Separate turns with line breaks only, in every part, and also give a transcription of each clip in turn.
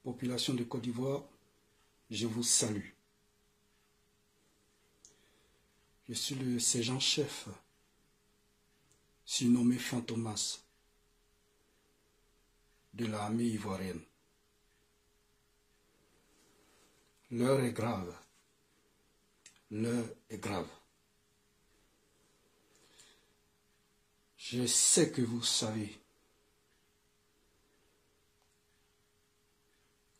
Population de Côte d'Ivoire, je vous salue. Je suis le sergent-chef, surnommé Fantomas, de l'armée ivoirienne. L'heure est grave. L'heure est grave. Je sais que vous savez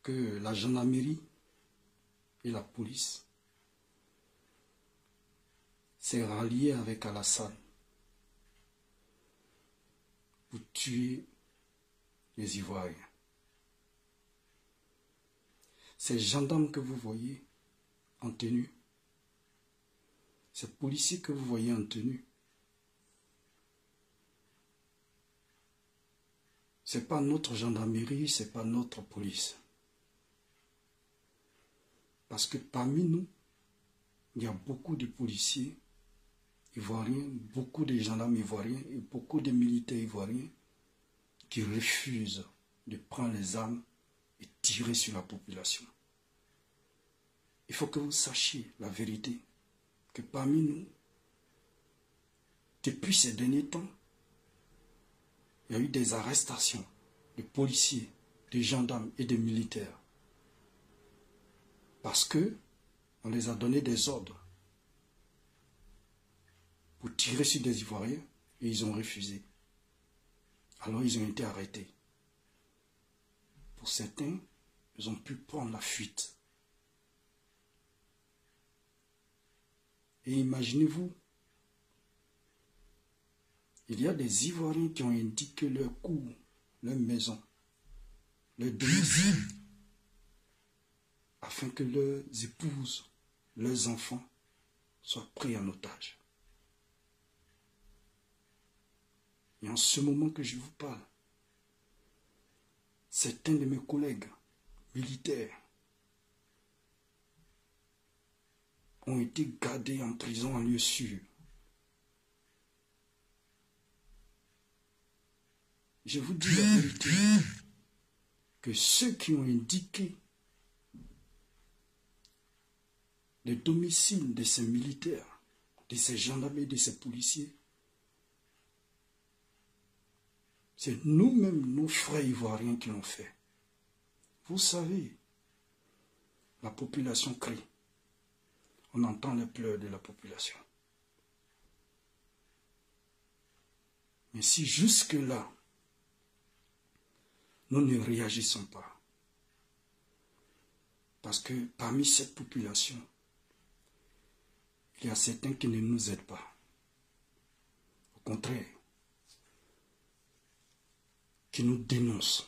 que la gendarmerie et la police s'est ralliée avec Alassane pour tuer les Ivoiriens. Ces gendarmes que vous voyez en tenue, ces policiers que vous voyez en tenue, ce n'est pas notre gendarmerie, ce n'est pas notre police. Parce que parmi nous, il y a beaucoup de policiers ivoiriens, beaucoup de gendarmes ivoiriens et beaucoup de militaires ivoiriens qui refusent de prendre les armes et tirer sur la population. Il faut que vous sachiez la vérité, que parmi nous, depuis ces derniers temps, il y a eu des arrestations de policiers, de gendarmes et de militaires. Parce que on les a donné des ordres pour tirer sur des Ivoiriens et ils ont refusé. Alors ils ont été arrêtés. Pour certains, ils ont pu prendre la fuite. Et imaginez-vous, il y a des Ivoiriens qui ont indiqué leur cour, leur maison, leur domicile, afin que leurs épouses, leurs enfants soient pris en otage. Et en ce moment que je vous parle, certains de mes collègues militaires ont été gardés en prison en lieu sûr. Je vous dis la vérité, que ceux qui ont indiqué le domicile de ces militaires, de ces gendarmes et de ces policiers, c'est nous-mêmes, nos frères ivoiriens qui l'ont fait. Vous savez, la population crie. On entend les pleurs de la population. Mais si jusque-là, nous ne réagissons pas, parce que parmi cette population, il y a certains qui ne nous aident pas. Au contraire, qui nous dénoncent,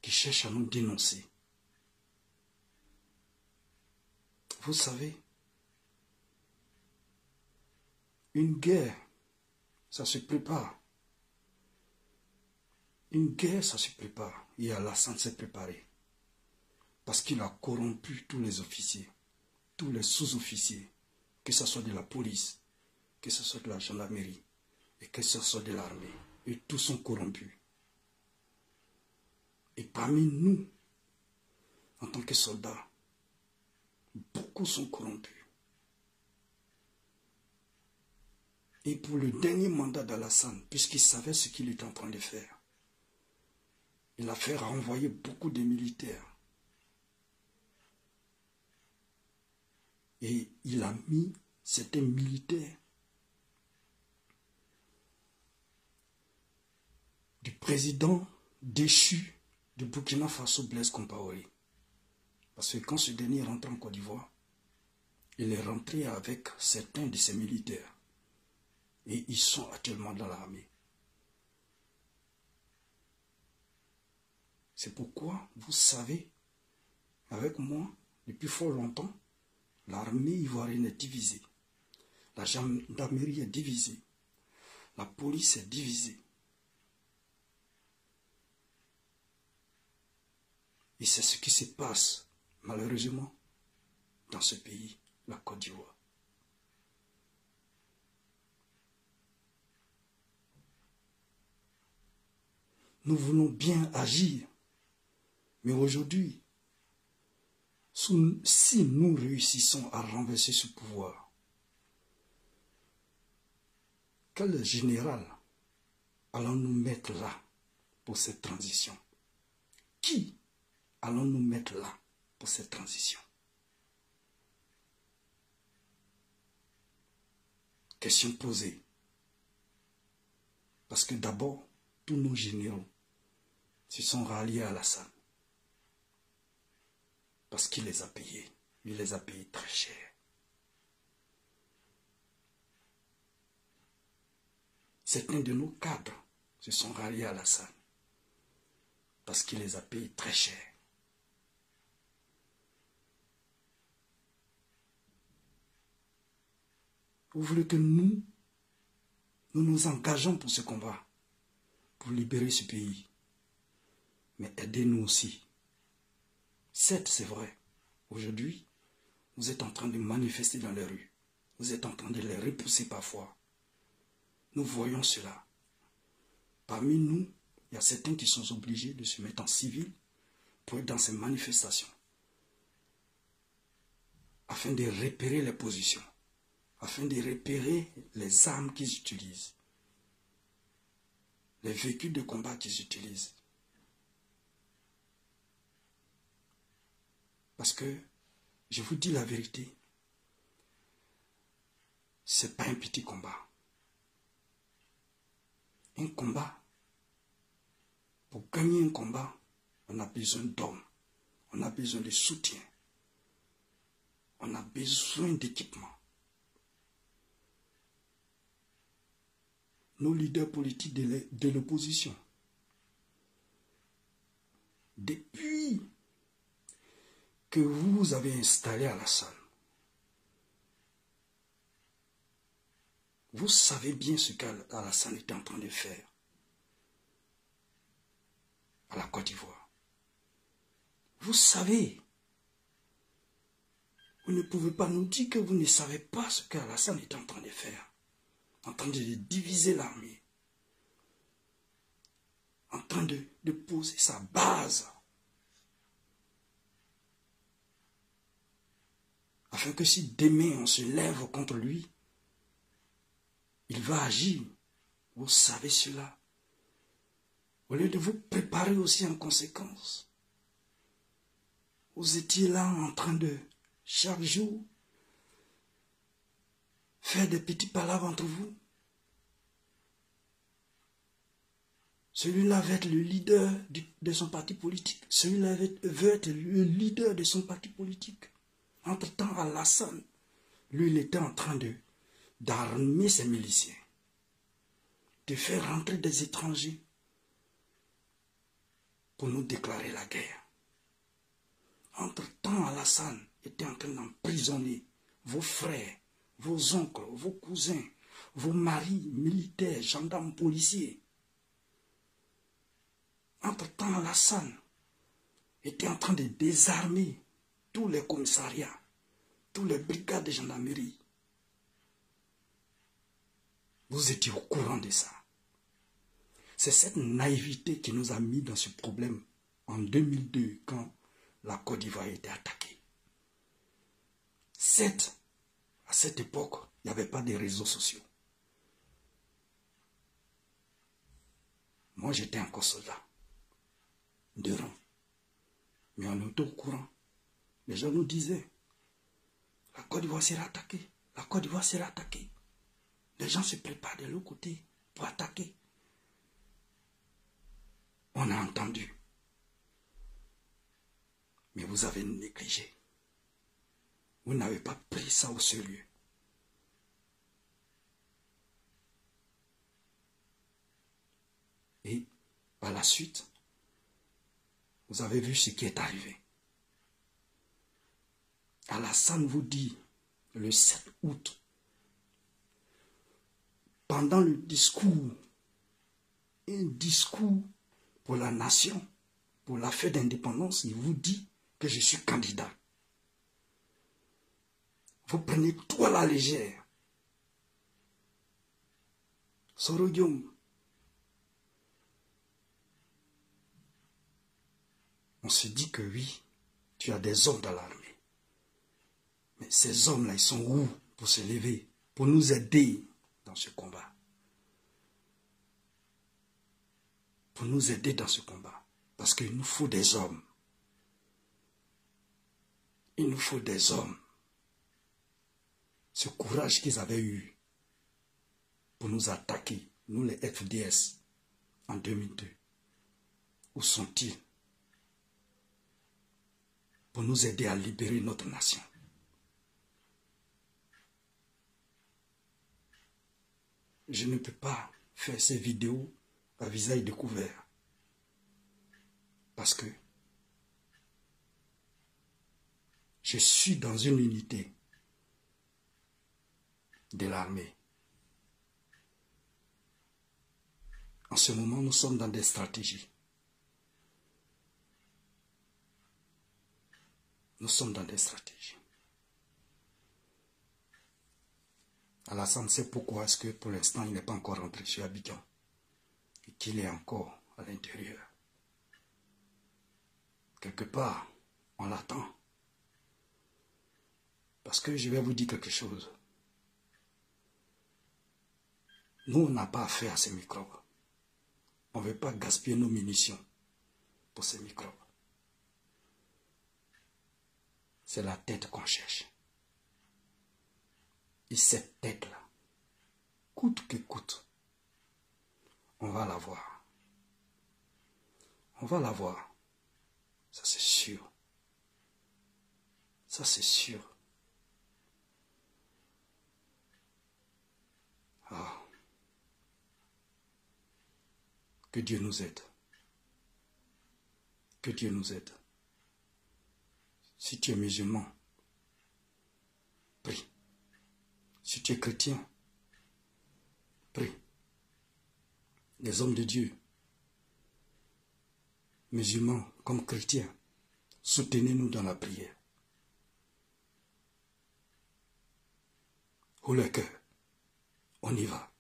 qui cherchent à nous dénoncer. Vous savez, une guerre, ça se prépare. Une guerre, ça se prépare. Et Alassane s'est préparé. Parce qu'il a corrompu tous les officiers, tous les sous-officiers, que ce soit de la police, que ce soit de la gendarmerie, et que ce soit de l'armée. Et tous sont corrompus. Et parmi nous, en tant que soldats, beaucoup sont corrompus. Et pour le dernier mandat d'Alassane, puisqu'il savait ce qu'il était en train de faire, il a fait renvoyer beaucoup de militaires. Et il a mis certains militaires du président déchu de Burkina Faso, Blaise Compaoré. Parce que quand ce dernier est rentré en Côte d'Ivoire, il est rentré avec certains de ses militaires. Et ils sont actuellement dans l'armée. C'est pourquoi, vous savez, avec moi, depuis fort longtemps, l'armée ivoirienne est divisée. La gendarmerie est divisée. La police est divisée. Et c'est ce qui se passe, malheureusement, dans ce pays, la Côte d'Ivoire. Nous voulons bien agir, Mais aujourd'hui, si nous réussissons à renverser ce pouvoir, quel général allons-nous mettre là pour cette transition? Qui allons-nous mettre là pour cette transition? Question posée. Parce que d'abord, tous nos généraux se sont ralliés à Alassane. Parce qu'il les a payés. Il les a payés très cher. Certains de nos cadres se sont ralliés à Alassane. Parce qu'il les a payés très cher. Vous voulez que nous nous engageons pour ce combat, pour libérer ce pays. Mais aidez-nous aussi. Certes, c'est vrai. Aujourd'hui, vous êtes en train de manifester dans les rues. Vous êtes en train de les repousser parfois. Nous voyons cela. Parmi nous, il y a certains qui sont obligés de se mettre en civil pour être dans ces manifestations, afin de repérer les positions, afin de repérer les armes qu'ils utilisent, les véhicules de combat qu'ils utilisent. Parce que, je vous dis la vérité, ce n'est pas un petit combat. Un combat, pour gagner un combat, on a besoin d'hommes, on a besoin de soutien, on a besoin d'équipement. Nos leaders politiques de l'opposition, depuis que vous avez installé Alassane, vous savez bien ce qu'Alassane est en train de faire à la Côte d'Ivoire. Vous savez. Vous ne pouvez pas nous dire que vous ne savez pas ce qu'Alassane est en train de faire. En train de diviser l'armée. En train de poser sa base. Afin que si demain on se lève contre lui, il va agir. Vous savez cela. Au lieu de vous préparer aussi en conséquence, vous étiez là en train de, chaque jour, faire des petits palabres entre vous. Celui-là veut être le leader de son parti politique. Celui-là veut être le leader de son parti politique. Entre-temps, Alassane, lui, il était en train d'armer ses miliciens, de faire rentrer des étrangers pour nous déclarer la guerre. Entre-temps, Alassane était en train d'emprisonner vos frères, vos oncles, vos cousins, vos maris, militaires, gendarmes, policiers. Entre-temps, Alassane était en train de désarmer tous les commissariats, toutes les brigades de gendarmerie. Vous étiez au courant de ça. C'est cette naïveté qui nous a mis dans ce problème en 2002 quand la Côte d'Ivoire a été attaquée. Certes, à cette époque, il n'y avait pas de réseaux sociaux. Moi, j'étais encore soldat de rang. Mais on était au courant. Les gens nous disaient, la Côte d'Ivoire sera attaquée. La Côte d'Ivoire sera attaquée. Les gens se préparent de l'autre côté pour attaquer. On a entendu. Mais vous avez négligé. Vous n'avez pas pris ça au sérieux. Et par la suite, vous avez vu ce qui est arrivé. Alassane vous dit, le 7 août, pendant le discours, un discours pour la nation, pour la fête d'indépendance, il vous dit que je suis candidat. Vous prenez tout à la légère. Sorodium. On se dit que oui, tu as des hommes dans l'armée. Mais ces hommes-là, ils sont où pour se lever, pour nous aider dans ce combat? Pour nous aider dans ce combat. Parce qu'il nous faut des hommes. Il nous faut des hommes. Ce courage qu'ils avaient eu pour nous attaquer, nous les FDS, en 2002. Où sont-ils? Pour nous aider à libérer notre nation. Je ne peux pas faire ces vidéos à visage découvert. Parce que je suis dans une unité de l'armée. En ce moment, nous sommes dans des stratégies. Nous sommes dans des stratégies. Alassane sait pourquoi est-ce que pour l'instant il n'est pas encore rentré sur Abidjan et qu'il est encore à l'intérieur. Quelque part, on l'attend. Parce que je vais vous dire quelque chose. Nous, on n'a pas affaire à ces microbes. On ne veut pas gaspiller nos munitions pour ces microbes. C'est la tête qu'on cherche. Et cette tête-là, coûte que coûte, on va la voir. On va la voir. Ça, c'est sûr. Ça, c'est sûr. Ah. Que Dieu nous aide. Que Dieu nous aide. Si tu es musulman, prie. Si tu es chrétien, prie. Les hommes de Dieu, musulmans comme chrétiens, soutenez-nous dans la prière. Haut le cœur, on y va.